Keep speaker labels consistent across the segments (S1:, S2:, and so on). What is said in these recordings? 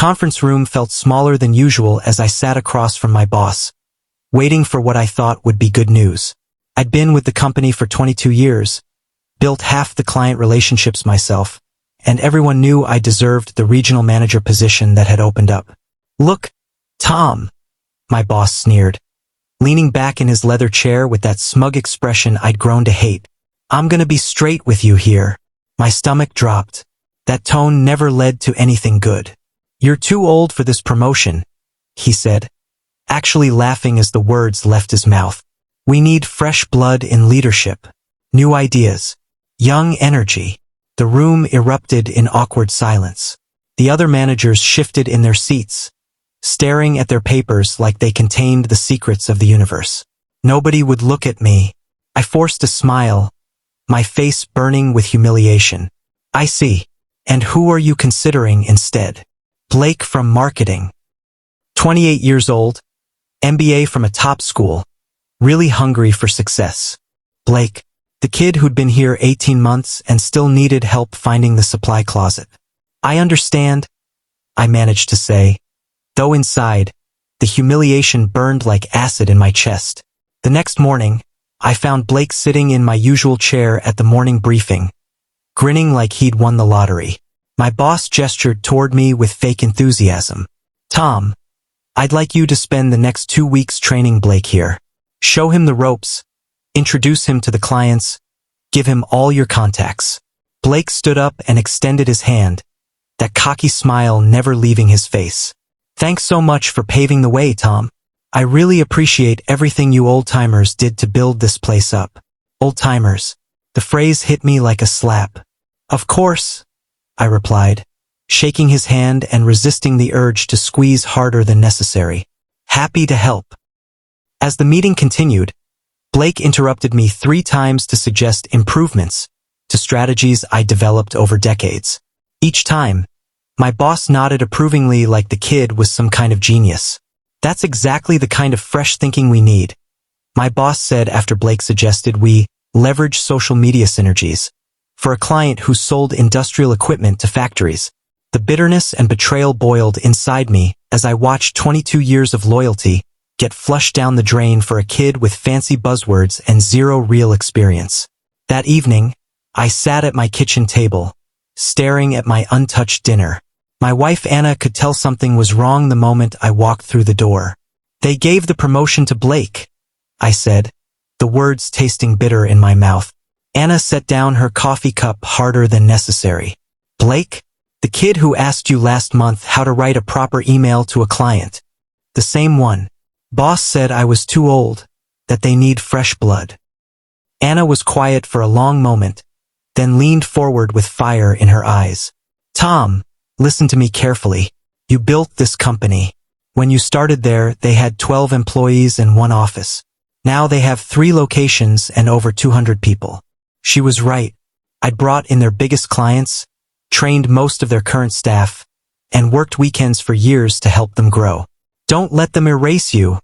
S1: conference room felt smaller than usual as I sat across from my boss, waiting for what I thought would be good news. I'd been with the company for 22 years, built half the client relationships myself, and everyone knew I deserved the regional manager position that had opened up. "Look, Tom," my boss sneered, leaning back in his leather chair with that smug expression I'd grown to hate. "I'm gonna be straight with you here." My stomach dropped. That tone never led to anything good. "You're too old for this promotion," he said, actually laughing as the words left his mouth. "We need fresh blood in leadership, new ideas, young energy." The room erupted in awkward silence. The other managers shifted in their seats, staring at their papers like they contained the secrets of the universe. Nobody would look at me. I forced a smile, my face burning with humiliation. "I see. And who are you considering instead?" "Blake from marketing. 28 years old, MBA from a top school, really hungry for success." Blake, the kid who'd been here 18 months and still needed help finding the supply closet. "I understand," I managed to say, though inside, the humiliation burned like acid in my chest. The next morning, I found Blake sitting in my usual chair at the morning briefing, grinning like he'd won the lottery. My boss gestured toward me with fake enthusiasm. "Tom, I'd like you to spend the next 2 weeks training Blake here. Show him the ropes, introduce him to the clients, give him all your contacts." Blake stood up and extended his hand, that cocky smile never leaving his face. "Thanks so much for paving the way, Tom. I really appreciate everything you old-timers did to build this place up." Old-timers. The phrase hit me like a slap. "Of course," I replied, shaking his hand and resisting the urge to squeeze harder than necessary. "Happy to help." As the meeting continued, Blake interrupted me 3 times to suggest improvements to strategies I developed over decades. Each time, my boss nodded approvingly like the kid was some kind of genius. "That's exactly the kind of fresh thinking we need," my boss said after Blake suggested we leverage social media synergies for a client who sold industrial equipment to factories. The bitterness and betrayal boiled inside me as I watched 22 years of loyalty get flushed down the drain for a kid with fancy buzzwords and zero real experience. That evening, I sat at my kitchen table, staring at my untouched dinner. My wife Anna could tell something was wrong the moment I walked through the door. "They gave the promotion to Blake," I said, the words tasting bitter in my mouth. Anna set down her coffee cup harder than necessary. "Blake? The kid who asked you last month how to write a proper email to a client. The same one. Boss said I was too old, that they need fresh blood." Anna was quiet for a long moment, then leaned forward with fire in her eyes. "Tom, listen to me carefully. You built this company. When you started there, they had 12 employees and 1 office. Now they have 3 locations and over 200 people." She was right. I'd brought in their biggest clients, trained most of their current staff, and worked weekends for years to help them grow. "Don't let them erase you,"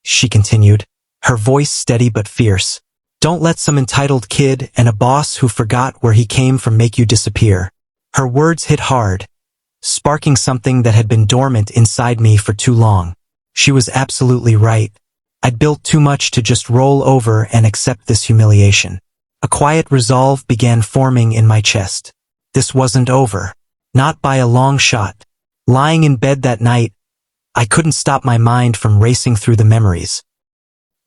S1: she continued, her voice steady but fierce. "Don't let some entitled kid and a boss who forgot where he came from make you disappear." Her words hit hard, sparking something that had been dormant inside me for too long. She was absolutely right. I'd built too much to just roll over and accept this humiliation. A quiet resolve began forming in my chest. This wasn't over. Not by a long shot. Lying in bed that night, I couldn't stop my mind from racing through the memories.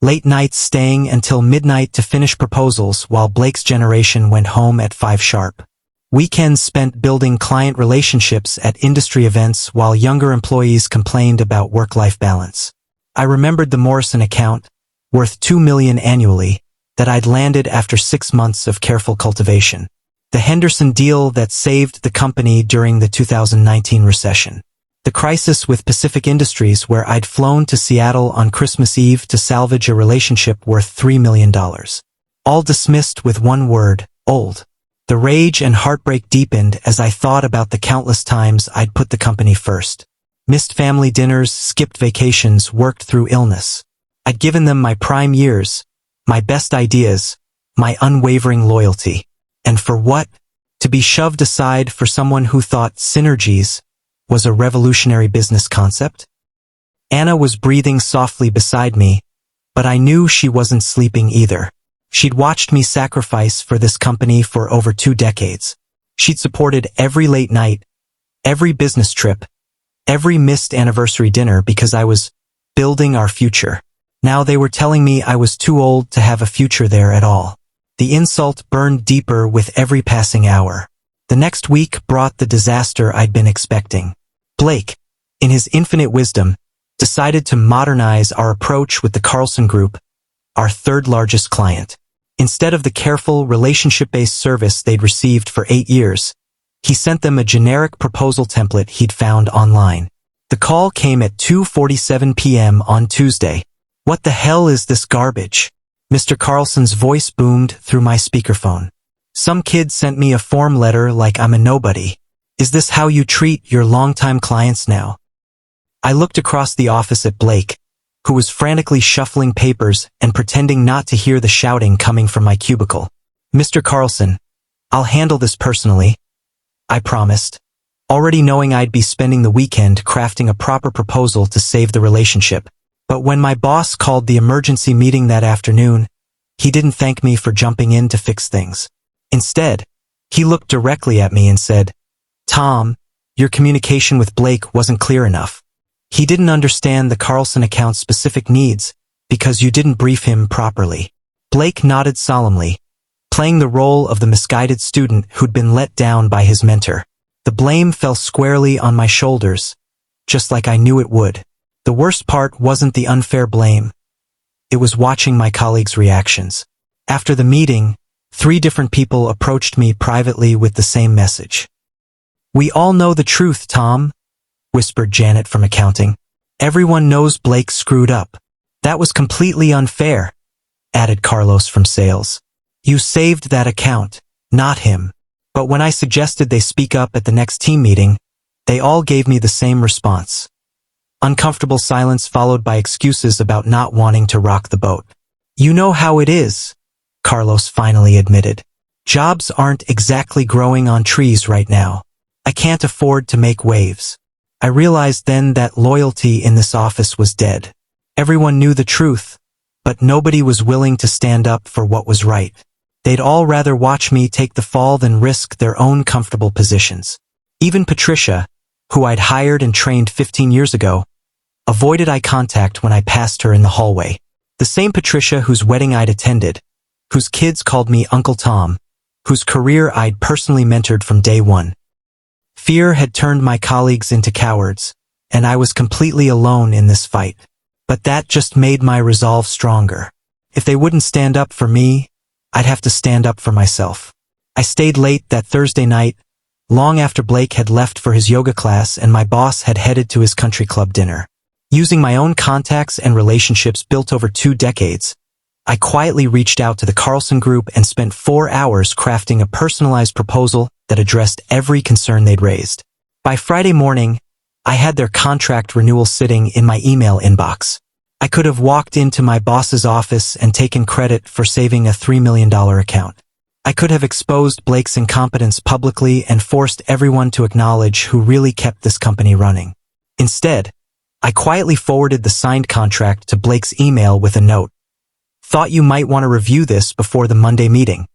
S1: Late nights staying until midnight to finish proposals while Blake's generation went home at 5 sharp. Weekends spent building client relationships at industry events while younger employees complained about work-life balance. I remembered the Morrison account, worth $2 million annually, that I'd landed after 6 months of careful cultivation. The Henderson deal that saved the company during the 2019 recession. The crisis with Pacific Industries where I'd flown to Seattle on Christmas Eve to salvage a relationship worth $3 million. All dismissed with one word: old. The rage and heartbreak deepened as I thought about the countless times I'd put the company first. Missed family dinners, skipped vacations, worked through illness. I'd given them my prime years, my best ideas, my unwavering loyalty. And for what? To be shoved aside for someone who thought synergies, was a revolutionary business concept? Anna was breathing softly beside me, but I knew she wasn't sleeping either. She'd watched me sacrifice for this company for over 2 decades. She'd supported every late night, every business trip, every missed anniversary dinner because I was building our future. Now they were telling me I was too old to have a future there at all. The insult burned deeper with every passing hour. The next week brought the disaster I'd been expecting. Blake, in his infinite wisdom, decided to modernize our approach with the Carlson Group, our third largest client. Instead of the careful, relationship-based service they'd received for 8 years, he sent them a generic proposal template he'd found online. The call came at 2:47 p.m. on Tuesday. "What the hell is this garbage?" Mr. Carlson's voice boomed through my speakerphone. "Some kid sent me a form letter like I'm a nobody. Is this how you treat your longtime clients now?" I looked across the office at Blake, who was frantically shuffling papers and pretending not to hear the shouting coming from my cubicle. "Mr. Carlson, I'll handle this personally," I promised, already knowing I'd be spending the weekend crafting a proper proposal to save the relationship. But when my boss called the emergency meeting that afternoon, he didn't thank me for jumping in to fix things. Instead, he looked directly at me and said, "Tom, your communication with Blake wasn't clear enough. He didn't understand the Carlson account's specific needs because you didn't brief him properly." Blake nodded solemnly, playing the role of the misguided student who'd been let down by his mentor. The blame fell squarely on my shoulders, just like I knew it would. The worst part wasn't the unfair blame. It was watching my colleagues' reactions. After the meeting, 3 different people approached me privately with the same message. "We all know the truth, Tom," whispered Janet from accounting. "Everyone knows Blake screwed up." "That was completely unfair," added Carlos from sales. "You saved that account, not him." But when I suggested they speak up at the next team meeting, they all gave me the same response. Uncomfortable silence followed by excuses about not wanting to rock the boat. "You know how it is," Carlos finally admitted. "Jobs aren't exactly growing on trees right now. I can't afford to make waves." I realized then that loyalty in this office was dead. Everyone knew the truth, but nobody was willing to stand up for what was right. They'd all rather watch me take the fall than risk their own comfortable positions. Even Patricia, who I'd hired and trained 15 years ago, avoided eye contact when I passed her in the hallway. The same Patricia whose wedding I'd attended, whose kids called me Uncle Tom, whose career I'd personally mentored from day one. Fear had turned my colleagues into cowards, and I was completely alone in this fight. But that just made my resolve stronger. If they wouldn't stand up for me, I'd have to stand up for myself. I stayed late that Thursday night, long after Blake had left for his yoga class and my boss had headed to his country club dinner. Using my own contacts and relationships built over 2 decades, I quietly reached out to the Carlson Group and spent 4 hours crafting a personalized proposal that addressed every concern they'd raised. By Friday morning, I had their contract renewal sitting in my email inbox. I could have walked into my boss's office and taken credit for saving a $3 million account. I could have exposed Blake's incompetence publicly and forced everyone to acknowledge who really kept this company running. Instead, I quietly forwarded the signed contract to Blake's email with a note. "Thought you might want to review this before the Monday meeting."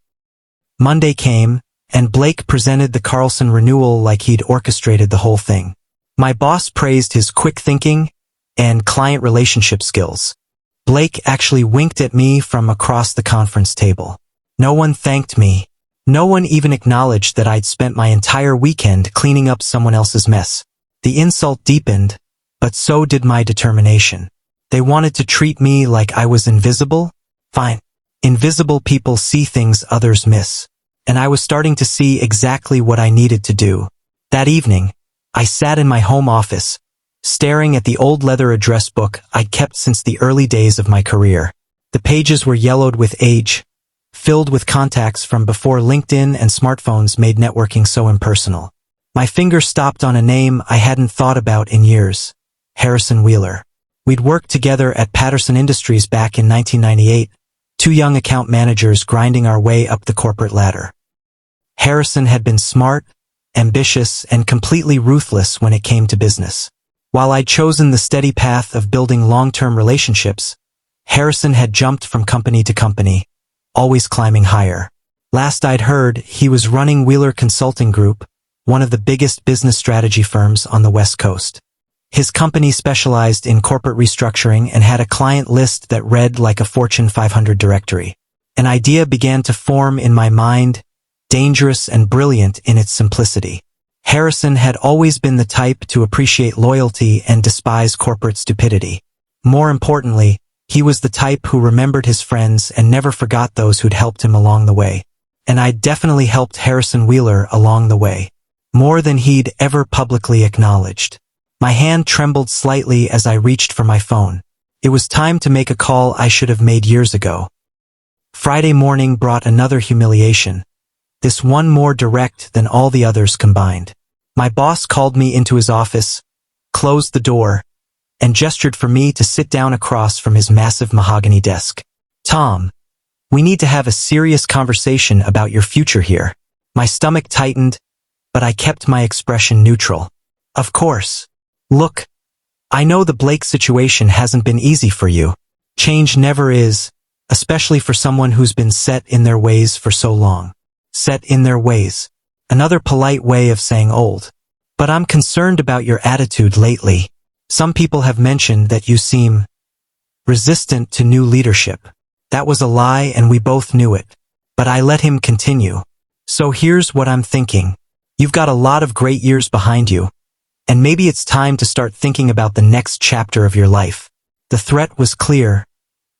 S1: Monday came, and Blake presented the Carlson renewal like he'd orchestrated the whole thing. My boss praised his quick thinking and client relationship skills. Blake actually winked at me from across the conference table. No one thanked me. No one even acknowledged that I'd spent my entire weekend cleaning up someone else's mess. The insult deepened, but so did my determination. They wanted to treat me like I was invisible? Fine. Invisible people see things others miss. And I was starting to see exactly what I needed to do. That evening, I sat in my home office, staring at the old leather address book I'd kept since the early days of my career. The pages were yellowed with age, filled with contacts from before LinkedIn and smartphones made networking so impersonal. My finger stopped on a name I hadn't thought about in years. Harrison Wheeler. We'd worked together at Patterson Industries back in 1998, 2 young account managers grinding our way up the corporate ladder. Harrison had been smart, ambitious, and completely ruthless when it came to business. While I'd chosen the steady path of building long-term relationships, Harrison had jumped from company to company, always climbing higher. Last I'd heard, he was running Wheeler Consulting Group, one of the biggest business strategy firms on the West Coast. His company specialized in corporate restructuring and had a client list that read like a Fortune 500 directory. An idea began to form in my mind, dangerous and brilliant in its simplicity. Harrison had always been the type to appreciate loyalty and despise corporate stupidity. More importantly, he was the type who remembered his friends and never forgot those who'd helped him along the way. And I'd definitely helped Harrison Wheeler along the way. More than he'd ever publicly acknowledged. My hand trembled slightly as I reached for my phone. It was time to make a call I should have made years ago. Friday morning brought another humiliation. This one more direct than all the others combined. My boss called me into his office, closed the door, and gestured for me to sit down across from his massive mahogany desk. "Tom, we need to have a serious conversation about your future here." My stomach tightened, but I kept my expression neutral. "Of course. Look, I know the Blake situation hasn't been easy for you. Change never is, especially for someone who's been set in their ways for so long." Set in their ways. Another polite way of saying old. "But I'm concerned about your attitude lately. Some people have mentioned that you seem resistant to new leadership." That was a lie and we both knew it. But I let him continue. "So here's what I'm thinking. You've got a lot of great years behind you. And maybe it's time to start thinking about the next chapter of your life." The threat was clear,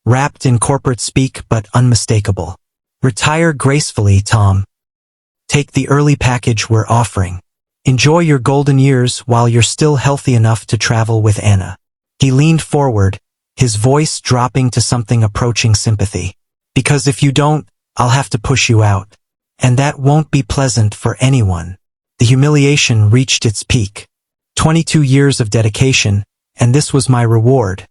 S1: wrapped in corporate speak but unmistakable. "Retire gracefully, Tom. Take the early package we're offering. Enjoy your golden years while you're still healthy enough to travel with Anna." He leaned forward, his voice dropping to something approaching sympathy. "Because if you don't, I'll have to push you out. And that won't be pleasant for anyone." The humiliation reached its peak. 22 years of dedication, and this was my reward.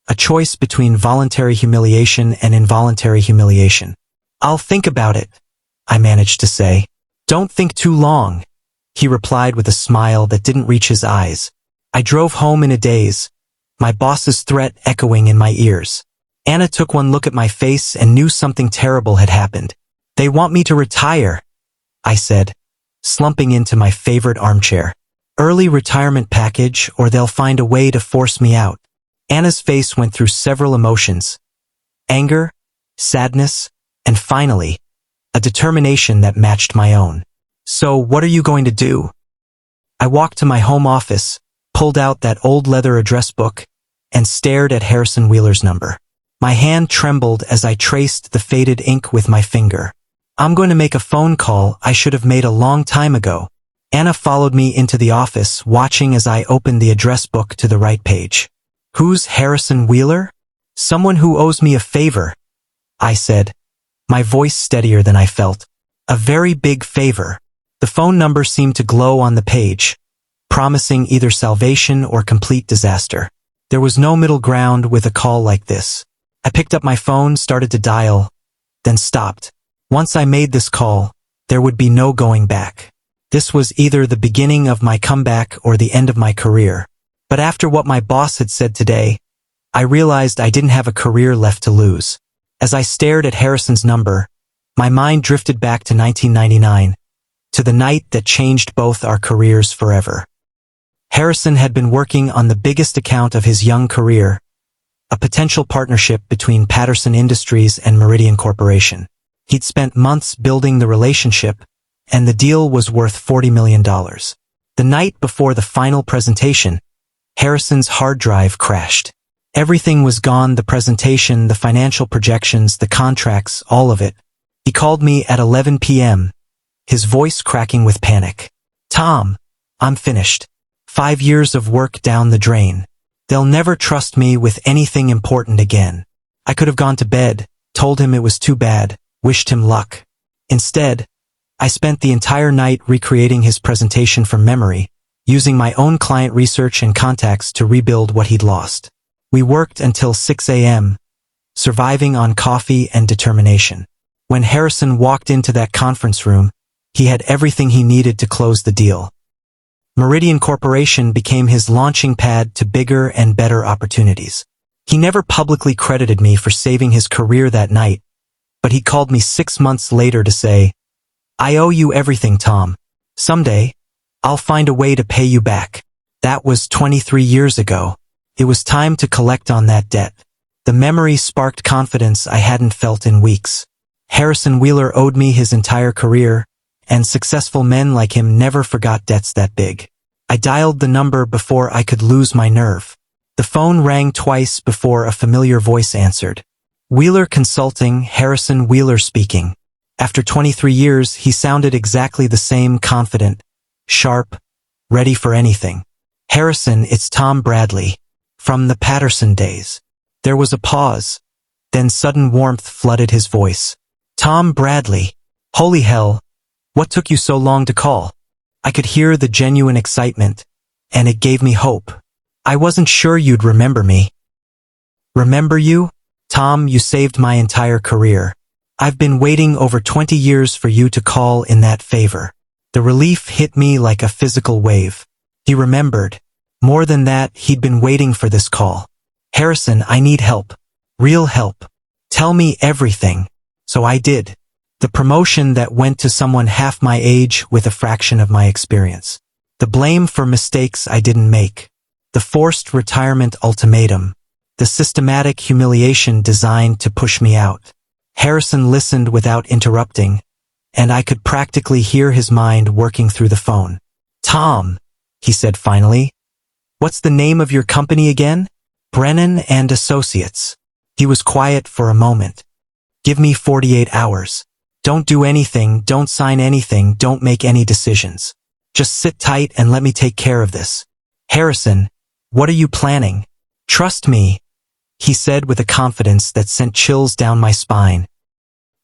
S1: A choice between voluntary humiliation and involuntary humiliation. "I'll think about it," I managed to say. "Don't think too long," he replied with a smile that didn't reach his eyes. I drove home in a daze, my boss's threat echoing in my ears. Anna took one look at my face and knew something terrible had happened. "They want me to retire," I said, slumping into my favorite armchair. "Early retirement package, or they'll find a way to force me out." Anna's face went through several emotions. Anger, sadness, and finally, a determination that matched my own. "So what are you going to do?" I walked to my home office, pulled out that old leather address book, and stared at Harrison Wheeler's number. My hand trembled as I traced the faded ink with my finger. "I'm going to make a phone call I should have made a long time ago." Anna followed me into the office, watching as I opened the address book to the right page. "Who's Harrison Wheeler?" "Someone who owes me a favor," I said, my voice steadier than I felt. "A very big favor." The phone number seemed to glow on the page, promising either salvation or complete disaster. There was no middle ground with a call like this. I picked up my phone, started to dial, then stopped. Once I made this call, there would be no going back. This was either the beginning of my comeback or the end of my career. But after what my boss had said today, I realized I didn't have a career left to lose. As I stared at Harrison's number, my mind drifted back to 1999, to the night that changed both our careers forever. Harrison had been working on the biggest account of his young career, a potential partnership between Patterson Industries and Meridian Corporation. He'd spent months building the relationship, and the deal was worth $40 million. The night before the final presentation, Harrison's hard drive crashed. Everything was gone: the presentation, the financial projections, the contracts, all of it. He called me at 11 p.m., his voice cracking with panic. "Tom, I'm finished. 5 years of work down the drain. They'll never trust me with anything important again." I could have gone to bed, told him it was too bad, wished him luck. Instead, I spent the entire night recreating his presentation from memory, using my own client research and contacts to rebuild what he'd lost. We worked until 6 a.m., surviving on coffee and determination. When Harrison walked into that conference room, He had everything he needed to close the deal. Meridian Corporation became his launching pad to bigger and better opportunities. He never publicly credited me for saving his career that night, but he called me 6 months later to say, "I owe you everything, Tom. Someday, I'll find a way to pay you back." That was 23 years ago. It was time to collect on that debt. The memory sparked confidence I hadn't felt in weeks. Harrison Wheeler owed me his entire career, and successful men like him never forgot debts that big. I dialed the number before I could lose my nerve. The phone rang twice before a familiar voice answered. Wheeler Consulting, Harrison Wheeler speaking. After 23 years, he sounded exactly the same, confident, sharp, ready for anything. "Harrison, it's Tom Bradley. From the Patterson days." There was a pause, then sudden warmth flooded his voice. "Tom Bradley. Holy hell, what took you so long to call?" I could hear the genuine excitement, and it gave me hope. "I wasn't sure you'd remember me." "Remember you? Tom, you saved my entire career. I've been waiting over 20 years for you to call in that favor." The relief hit me like a physical wave. He remembered. More than that, he'd been waiting for this call. "Harrison, I need help. Real help. Tell me everything." So I did. The promotion that went to someone half my age with a fraction of my experience. The blame for mistakes I didn't make. The forced retirement ultimatum. The systematic humiliation designed to push me out. Harrison listened without interrupting, and I could practically hear his mind working through the phone. "Tom," he said finally, "what's the name of your company again?" "Brennan and Associates." He was quiet for a moment. "Give me 48 hours. Don't do anything, don't sign anything, don't make any decisions. Just sit tight and let me take care of this." "Harrison, what are you planning?" "Trust me," he said with a confidence that sent chills down my spine.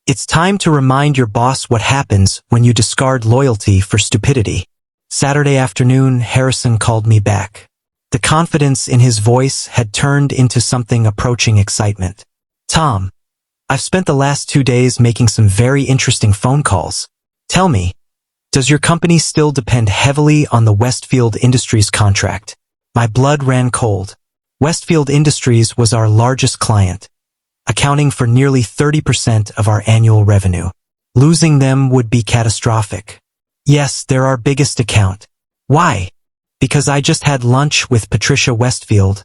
S1: "It's time to remind your boss what happens when you discard loyalty for stupidity." Saturday afternoon, Harrison called me back. The confidence in his voice had turned into something approaching excitement. "Tom, I've spent the last 2 days making some very interesting phone calls. Tell me, does your company still depend heavily on the Westfield Industries contract?" My blood ran cold. Westfield Industries was our largest client, accounting for nearly 30% of our annual revenue. Losing them would be catastrophic. "Yes, they're our biggest account." "Why?" "Because I just had lunch with Patricia Westfield,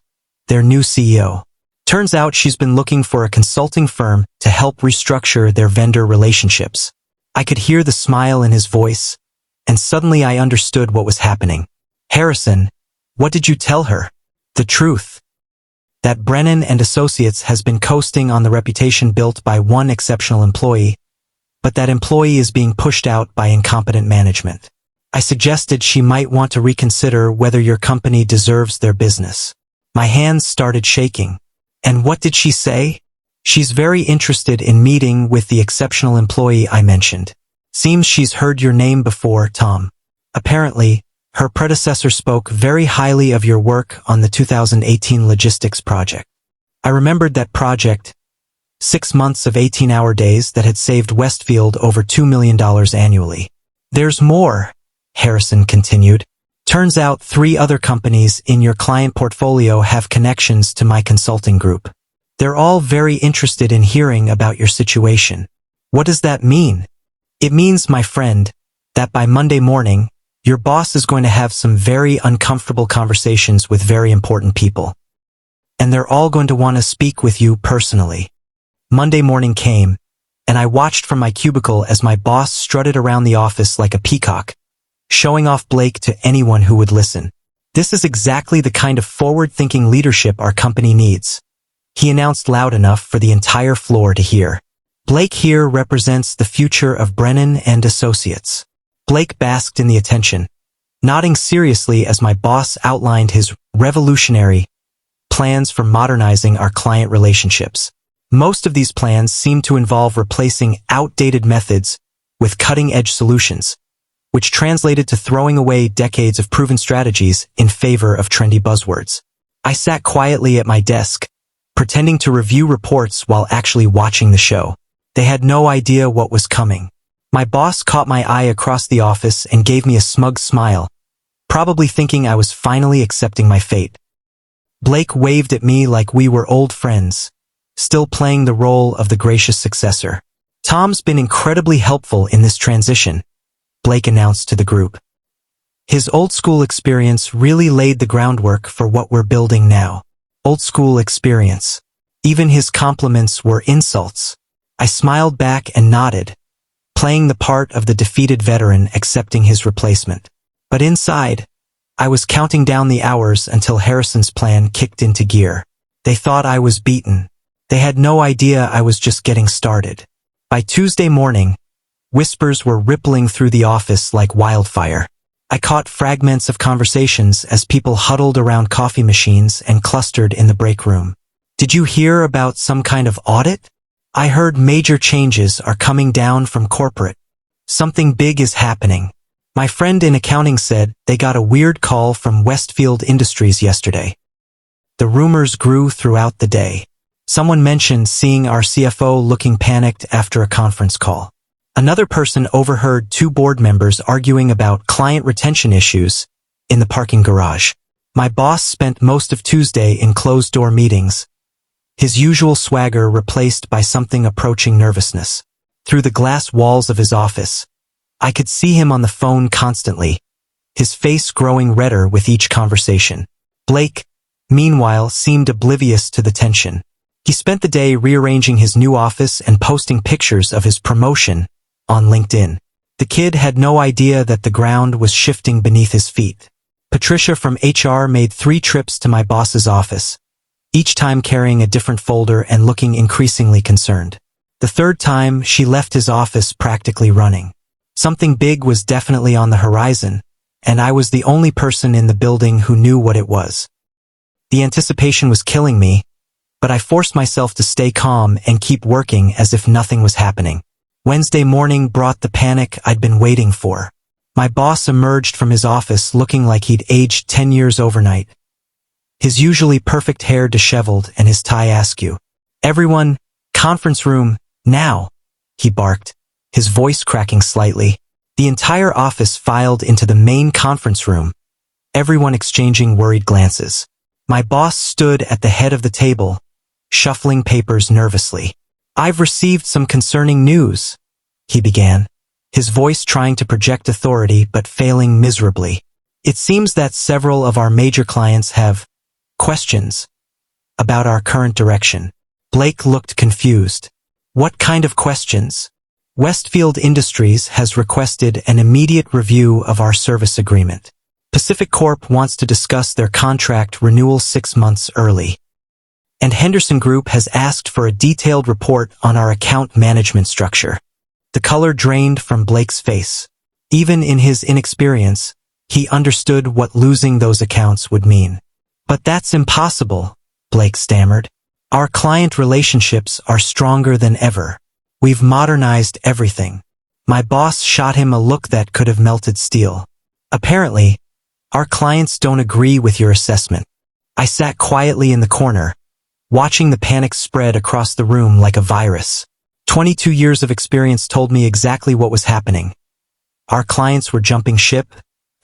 S1: their new CEO. Turns out she's been looking for a consulting firm to help restructure their vendor relationships." I could hear the smile in his voice, and suddenly I understood what was happening. "Harrison, what did you tell her?" "The truth. That Brennan and Associates has been coasting on the reputation built by one exceptional employee, but that employee is being pushed out by incompetent management. I suggested she might want to reconsider whether your company deserves their business." My hands started shaking. "And what did she say?" "She's very interested in meeting with the exceptional employee I mentioned. Seems she's heard your name before, Tom. Apparently, her predecessor spoke very highly of your work on the 2018 logistics project." I remembered that project, 6 months of 18-hour days that had saved Westfield over $2 million annually. "There's more," Harrison continued. "Turns out 3 other companies in your client portfolio have connections to my consulting group. They're all very interested in hearing about your situation." "What does that mean?" "It means, my friend, that by Monday morning, your boss is going to have some very uncomfortable conversations with very important people. And they're all going to want to speak with you personally." Monday morning came, and I watched from my cubicle as my boss strutted around the office like a peacock, showing off Blake to anyone who would listen. "This is exactly the kind of forward-thinking leadership our company needs," he announced loud enough for the entire floor to hear. "Blake here represents the future of Brennan and Associates." Blake basked in the attention, nodding seriously as my boss outlined his revolutionary plans for modernizing our client relationships. Most of these plans seemed to involve replacing outdated methods with cutting-edge solutions, which translated to throwing away decades of proven strategies in favor of trendy buzzwords. I sat quietly at my desk, pretending to review reports while actually watching the show. They had no idea what was coming. My boss caught my eye across the office and gave me a smug smile, probably thinking I was finally accepting my fate. Blake waved at me like we were old friends, still playing the role of the gracious successor. Tom's been incredibly helpful in this transition, Blake announced to the group. His old-school experience really laid the groundwork for what we're building now. Old-school experience. Even his compliments were insults. I smiled back and nodded, playing the part of the defeated veteran accepting his replacement. But inside, I was counting down the hours until Harrison's plan kicked into gear. They thought I was beaten. They had no idea I was just getting started. By Tuesday morning, whispers were rippling through the office like wildfire. I caught fragments of conversations as people huddled around coffee machines and clustered in the break room. Did you hear about some kind of audit? I heard major changes are coming down from corporate. Something big is happening. My friend in accounting said they got a weird call from Westfield Industries yesterday. The rumors grew throughout the day. Someone mentioned seeing our CFO looking panicked after a conference call. Another person overheard two board members arguing about client retention issues in the parking garage. My boss spent most of Tuesday in closed-door meetings, his usual swagger replaced by something approaching nervousness. Through the glass walls of his office, I could see him on the phone constantly, his face growing redder with each conversation. Blake, meanwhile, seemed oblivious to the tension. He spent the day rearranging his new office and posting pictures of his promotion on LinkedIn. The kid had no idea that the ground was shifting beneath his feet. Patricia from HR made 3 trips to my boss's office, each time carrying a different folder and looking increasingly concerned. The third time, she left his office practically running. Something big was definitely on the horizon, and I was the only person in the building who knew what it was. The anticipation was killing me, but I forced myself to stay calm and keep working as if nothing was happening. Wednesday morning brought the panic I'd been waiting for. My boss emerged from his office looking like he'd aged 10 years overnight. His usually perfect hair disheveled and his tie askew. "Everyone, conference room, now," he barked, his voice cracking slightly. The entire office filed into the main conference room, everyone exchanging worried glances. My boss stood at the head of the table, shuffling papers nervously. "I've received some concerning news," he began, his voice trying to project authority but failing miserably. "It seems that several of our major clients have questions about our current direction." Blake looked confused. "What kind of questions?" "Westfield Industries has requested an immediate review of our service agreement. Pacific Corp wants to discuss their contract renewal 6 months early. And Henderson Group has asked for a detailed report on our account management structure." The color drained from Blake's face. Even in his inexperience, he understood what losing those accounts would mean. "But that's impossible," Blake stammered. "Our client relationships are stronger than ever. We've modernized everything." My boss shot him a look that could have melted steel. "Apparently, our clients don't agree with your assessment." I sat quietly in the corner, watching the panic spread across the room like a virus. 22 years of experience told me exactly what was happening. Our clients were jumping ship,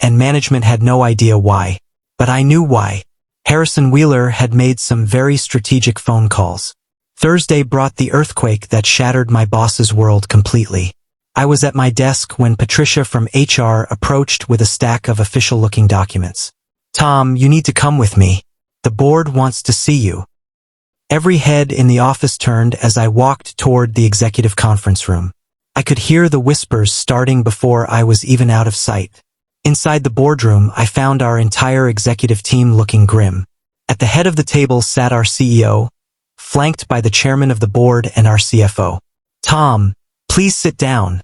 S1: and management had no idea why. But I knew why. Harrison Wheeler had made some very strategic phone calls. Thursday brought the earthquake that shattered my boss's world completely. I was at my desk when Patricia from HR approached with a stack of official-looking documents. "Tom, you need to come with me. The board wants to see you." Every head in the office turned as I walked toward the executive conference room. I could hear the whispers starting before I was even out of sight. Inside the boardroom, I found our entire executive team looking grim. At the head of the table sat our CEO, flanked by the chairman of the board and our CFO. "Tom, please sit down,"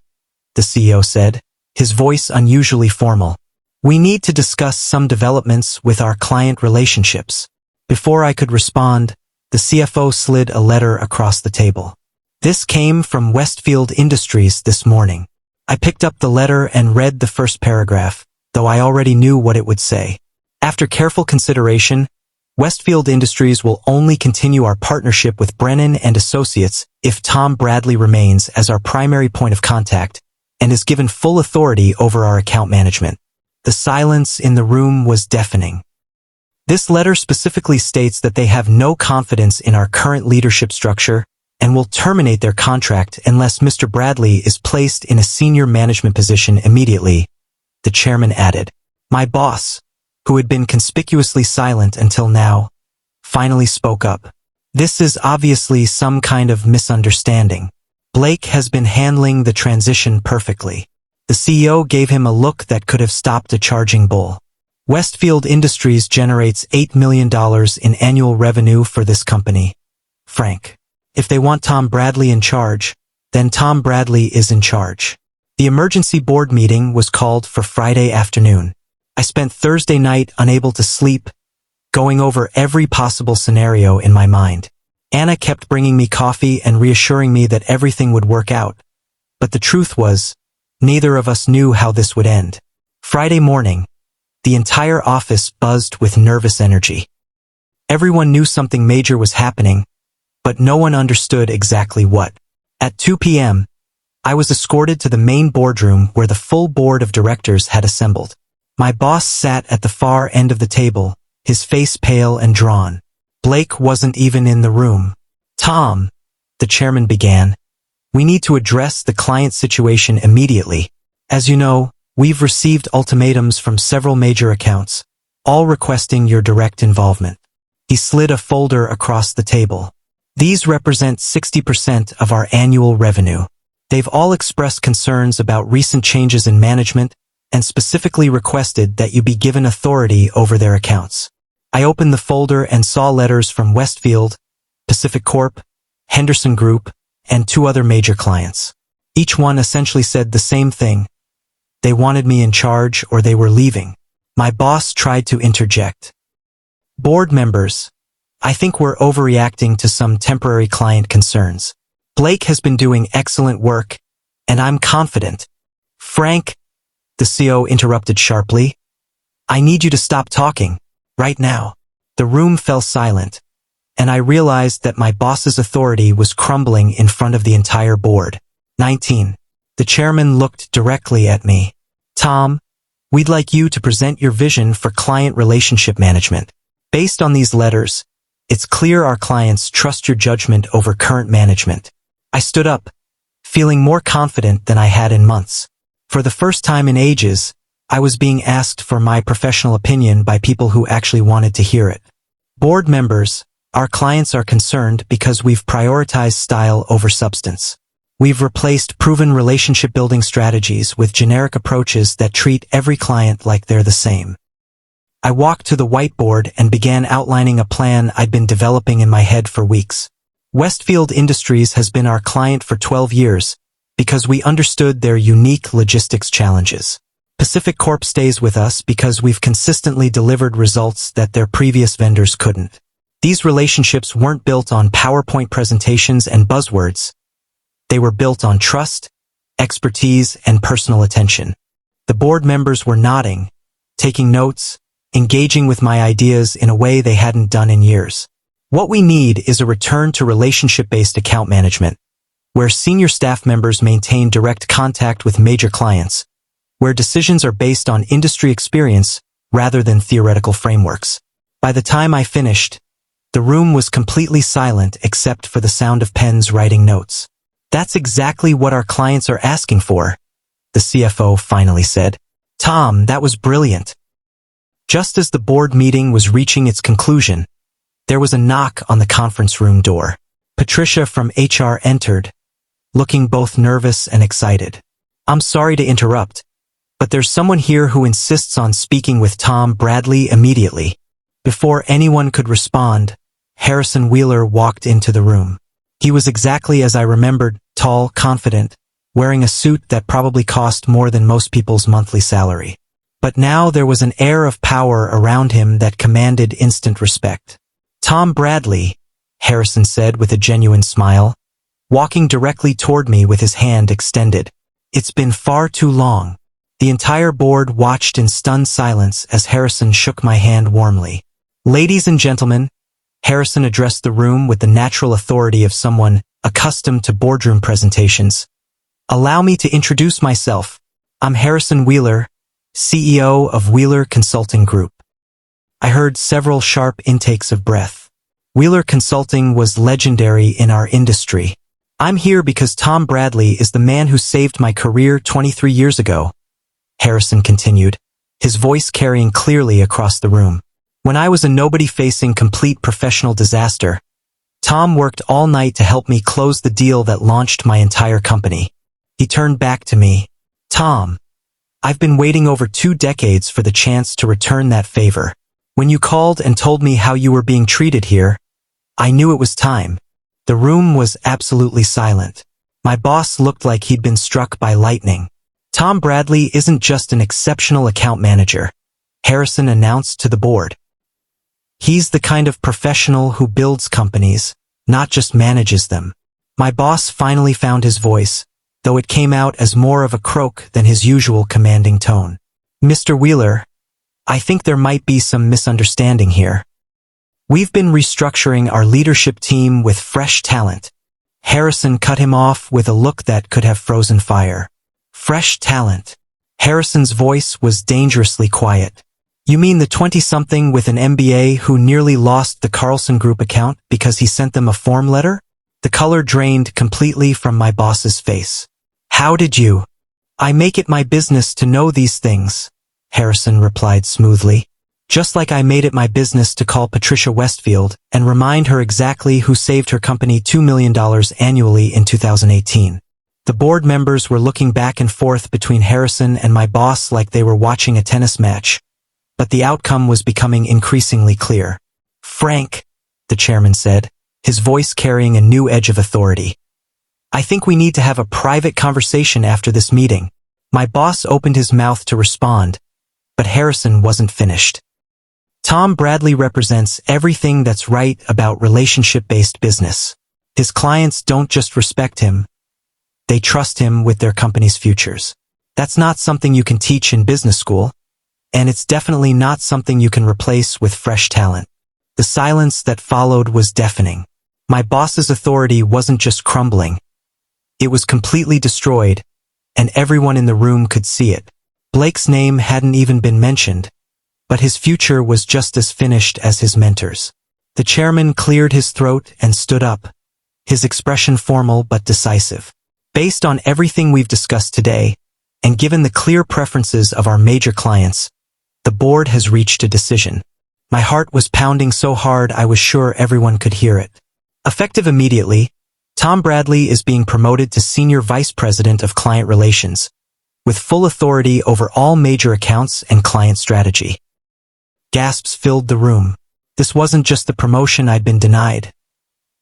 S1: the CEO said, his voice unusually formal. "We need to discuss some developments with our client relationships." Before I could respond, the CFO slid a letter across the table. "This came from Westfield Industries this morning." I picked up the letter and read the first paragraph, though I already knew what it would say. "After careful consideration, Westfield Industries will only continue our partnership with Brennan and Associates if Tom Bradley remains as our primary point of contact, and is given full authority over our account management. The silence in the room was deafening. This letter specifically states that they have no confidence in our current leadership structure and will terminate their contract unless Mr. Bradley is placed in a senior management position immediately, the chairman added. My boss, who had been conspicuously silent until now, finally spoke up. This is obviously some kind of misunderstanding. Blake has been handling the transition perfectly. The CEO gave him a look that could have stopped a charging bull. Westfield Industries generates $8 million in annual revenue for this company. Frank. If they want Tom Bradley in charge, then Tom Bradley is in charge. The emergency board meeting was called for Friday afternoon. I spent Thursday night unable to sleep, going over every possible scenario in my mind. Anna kept bringing me coffee and reassuring me that everything would work out. But the truth was, neither of us knew how this would end. Friday morning, the entire office buzzed with nervous energy. Everyone knew something major was happening, but no one understood exactly what. At 2 p.m., I was escorted to the main boardroom where the full board of directors had assembled. My boss sat at the far end of the table, his face pale and drawn. Blake wasn't even in the room. Tom, the chairman began, we need to address the client situation immediately. As you know, we've received ultimatums from several major accounts, all requesting your direct involvement. He slid a folder across the table. These represent 60% of our annual revenue. They've all expressed concerns about recent changes in management and specifically requested that you be given authority over their accounts. I opened the folder and saw letters from Westfield, Pacific Corp, Henderson Group, and 2 other major clients. Each one essentially said the same thing. They wanted me in charge or they were leaving. My boss tried to interject. Board members, I think we're overreacting to some temporary client concerns. Blake has been doing excellent work, and I'm confident. Frank, the CEO interrupted sharply. I need you to stop talking, right now. The room fell silent, and I realized that my boss's authority was crumbling in front of the entire board. 19. The chairman looked directly at me. Tom, we'd like you to present your vision for client relationship management. Based on these letters, it's clear our clients trust your judgment over current management. I stood up, feeling more confident than I had in months. For the first time in ages, I was being asked for my professional opinion by people who actually wanted to hear it. Board members, our clients are concerned because we've prioritized style over substance. We've replaced proven relationship-building strategies with generic approaches that treat every client like they're the same. I walked to the whiteboard and began outlining a plan I'd been developing in my head for weeks. Westfield Industries has been our client for 12 years because we understood their unique logistics challenges. Pacific Corp stays with us because we've consistently delivered results that their previous vendors couldn't. These relationships weren't built on PowerPoint presentations and buzzwords. They were built on trust, expertise, and personal attention. The board members were nodding, taking notes, engaging with my ideas in a way they hadn't done in years. What we need is a return to relationship-based account management, where senior staff members maintain direct contact with major clients, where decisions are based on industry experience rather than theoretical frameworks. By the time I finished, the room was completely silent except for the sound of pens writing notes. That's exactly what our clients are asking for, the CFO finally said. Tom, that was brilliant. Just as the board meeting was reaching its conclusion, there was a knock on the conference room door. Patricia from HR entered, looking both nervous and excited. I'm sorry to interrupt, but there's someone here who insists on speaking with Tom Bradley immediately. Before anyone could respond, Harrison Wheeler walked into the room. He was exactly as I remembered, tall, confident, wearing a suit that probably cost more than most people's monthly salary. But now there was an air of power around him that commanded instant respect. Tom Bradley, Harrison said with a genuine smile, walking directly toward me with his hand extended. It's been far too long. The entire board watched in stunned silence as Harrison shook my hand warmly. Ladies and gentlemen, Harrison addressed the room with the natural authority of someone accustomed to boardroom presentations. Allow me to introduce myself. I'm Harrison Wheeler, CEO of Wheeler Consulting Group. I heard several sharp intakes of breath. Wheeler Consulting was legendary in our industry. I'm here because Tom Bradley is the man who saved my career 23 years ago, Harrison continued, his voice carrying clearly across the room. When I was a nobody facing complete professional disaster, Tom worked all night to help me close the deal that launched my entire company. He turned back to me. Tom, I've been waiting over 2 decades for the chance to return that favor. When you called and told me how you were being treated here, I knew it was time. The room was absolutely silent. My boss looked like he'd been struck by lightning. Tom Bradley isn't just an exceptional account manager, Harrison announced to the board. He's the kind of professional who builds companies, not just manages them. My boss finally found his voice, though it came out as more of a croak than his usual commanding tone. Mr. Wheeler, I think there might be some misunderstanding here. We've been restructuring our leadership team with fresh talent. Harrison cut him off with a look that could have frozen fire. Fresh talent. Harrison's voice was dangerously quiet. You mean the 20-something with an MBA who nearly lost the Carlson Group account because he sent them a form letter? The color drained completely from my boss's face. How did you? I make it my business to know these things, Harrison replied smoothly. Just like I made it my business to call Patricia Westfield and remind her exactly who saved her company $2 million annually in 2018. The board members were looking back and forth between Harrison and my boss like they were watching a tennis match. But the outcome was becoming increasingly clear. Frank, the chairman said, his voice carrying a new edge of authority. I think we need to have a private conversation after this meeting. My boss opened his mouth to respond, but Harrison wasn't finished. Tom Bradley represents everything that's right about relationship-based business. His clients don't just respect him, they trust him with their company's futures. That's not something you can teach in business school, and it's definitely not something you can replace with fresh talent. The silence that followed was deafening. My boss's authority wasn't just crumbling. It was completely destroyed, and everyone in the room could see it. Blake's name hadn't even been mentioned, but his future was just as finished as his mentor's. The chairman cleared his throat and stood up, his expression formal but decisive. Based on everything we've discussed today, and given the clear preferences of our major clients, the board has reached a decision. My heart was pounding so hard I was sure everyone could hear it. Effective immediately, Tom Bradley is being promoted to Senior Vice President of Client Relations, with full authority over all major accounts and client strategy. Gasps filled the room. This wasn't just the promotion I'd been denied.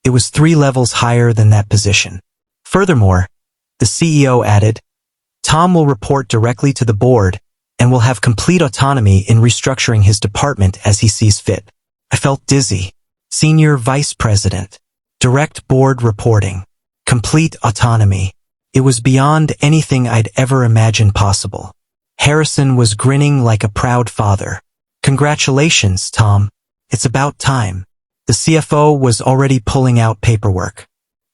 S1: It was 3 levels higher than that position. Furthermore, the CEO added, Tom will report directly to the board and will have complete autonomy in restructuring his department as he sees fit. I felt dizzy. Senior Vice President. Direct board reporting. Complete autonomy. It was beyond anything I'd ever imagined possible. Harrison was grinning like a proud father. Congratulations, Tom. It's about time. The CFO was already pulling out paperwork.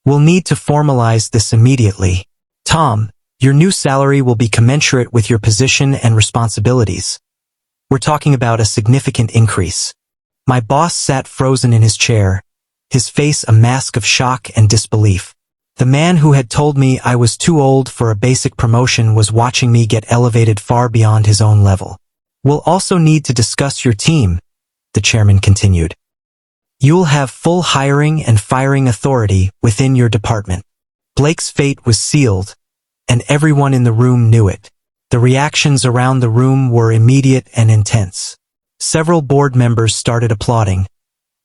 S1: We'll need to formalize this immediately. Tom, your new salary will be commensurate with your position and responsibilities. We're talking about a significant increase. My boss sat frozen in his chair, his face a mask of shock and disbelief. The man who had told me I was too old for a basic promotion was watching me get elevated far beyond his own level. We'll also need to discuss your team, the chairman continued. You'll have full hiring and firing authority within your department. Blake's fate was sealed, and everyone in the room knew it. The reactions around the room were immediate and intense. Several board members started applauding,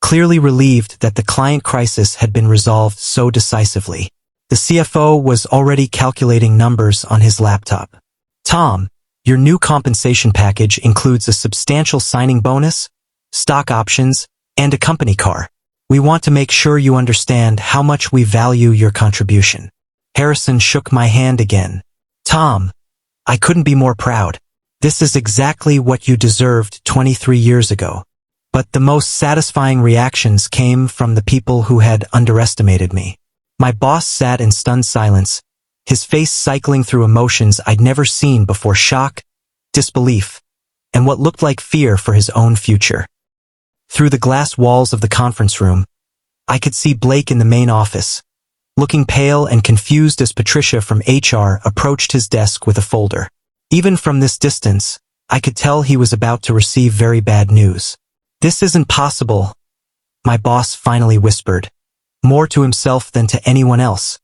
S1: clearly relieved that the client crisis had been resolved so decisively. The CFO was already calculating numbers on his laptop. Tom, your new compensation package includes a substantial signing bonus, stock options, and a company car. We want to make sure you understand how much we value your contribution. Harrison shook my hand again. Tom, I couldn't be more proud. This is exactly what you deserved 23 years ago. But the most satisfying reactions came from the people who had underestimated me. My boss sat in stunned silence, his face cycling through emotions I'd never seen before: shock, disbelief, and what looked like fear for his own future. Through the glass walls of the conference room, I could see Blake in the main office, looking pale and confused as Patricia from HR approached his desk with a folder. Even from this distance, I could tell he was about to receive very bad news. "This isn't possible," my boss finally whispered, more to himself than to anyone else.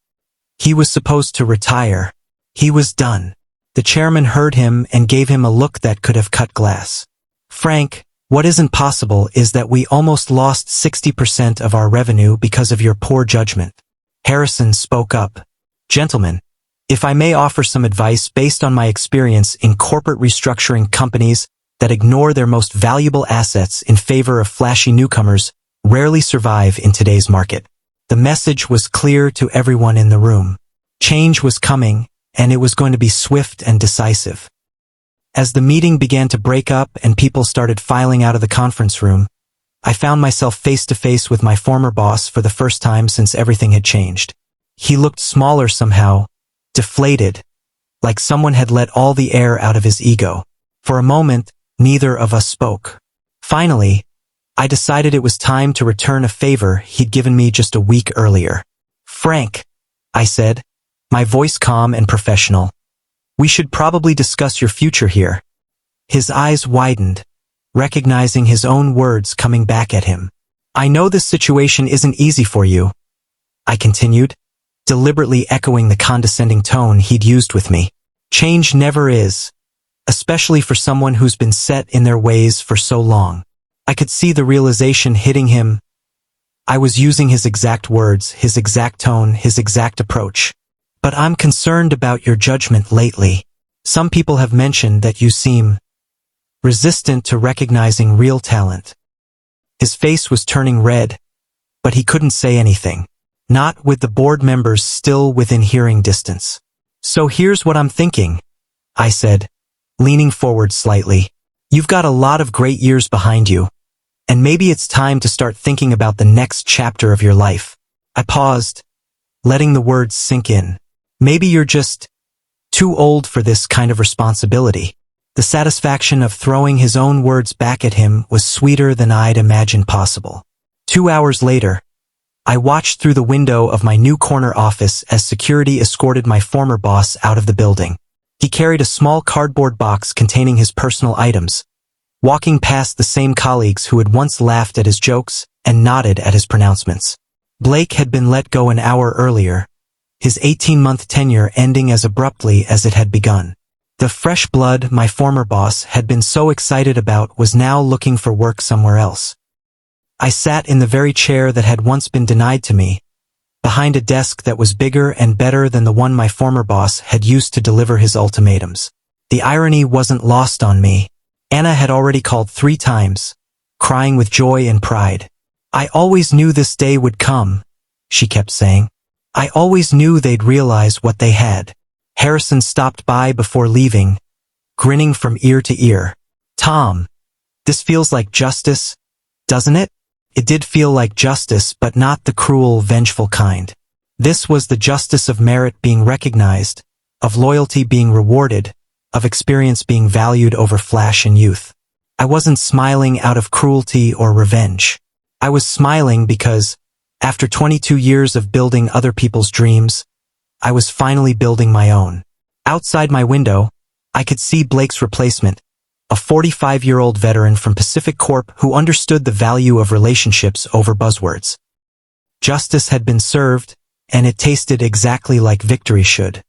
S1: He was supposed to retire. He was done. The chairman heard him and gave him a look that could have cut glass. "Frank, what isn't possible is that we almost lost 60% of our revenue because of your poor judgment." Harrison spoke up. "Gentlemen, if I may offer some advice based on my experience in corporate restructuring, companies that ignore their most valuable assets in favor of flashy newcomers rarely survive in today's market." The message was clear to everyone in the room. Change was coming, and it was going to be swift and decisive. As the meeting began to break up and people started filing out of the conference room, I found myself face to face with my former boss for the first time since everything had changed. He looked smaller somehow, deflated, like someone had let all the air out of his ego. For a moment, neither of us spoke. Finally, I decided it was time to return a favor he'd given me just a week earlier. "Frank," I said, my voice calm and professional, "we should probably discuss your future here." His eyes widened, recognizing his own words coming back at him. "I know this situation isn't easy for you," I continued, deliberately echoing the condescending tone he'd used with me. "Change never is, especially for someone who's been set in their ways for so long." I could see the realization hitting him. I was using his exact words, his exact tone, his exact approach. "But I'm concerned about your judgment lately. Some people have mentioned that you seem resistant to recognizing real talent." His face was turning red, but he couldn't say anything. Not with the board members still within hearing distance. "So here's what I'm thinking," I said, leaning forward slightly. "You've got a lot of great years behind you, and maybe it's time to start thinking about the next chapter of your life." I paused, letting the words sink in. "Maybe you're just too old for this kind of responsibility." The satisfaction of throwing his own words back at him was sweeter than I'd imagined possible. 2 hours later, I watched through the window of my new corner office as security escorted my former boss out of the building. He carried a small cardboard box containing his personal items, walking past the same colleagues who had once laughed at his jokes and nodded at his pronouncements. Blake had been let go an hour earlier, his 18-month tenure ending as abruptly as it had begun. The fresh blood my former boss had been so excited about was now looking for work somewhere else. I sat in the very chair that had once been denied to me, behind a desk that was bigger and better than the one my former boss had used to deliver his ultimatums. The irony wasn't lost on me. Anna had already called 3 times, crying with joy and pride. "I always knew this day would come," she kept saying. "I always knew they'd realize what they had." Harrison stopped by before leaving, grinning from ear to ear. "Tom, this feels like justice, doesn't it?" It did feel like justice, but not the cruel, vengeful kind. This was the justice of merit being recognized, of loyalty being rewarded, of experience being valued over flash and youth. I wasn't smiling out of cruelty or revenge. I was smiling because, after 22 years of building other people's dreams, I was finally building my own. Outside my window, I could see Blake's replacement, a 45-year-old veteran from Pacific Corp who understood the value of relationships over buzzwords. Justice had been served, and it tasted exactly like victory should.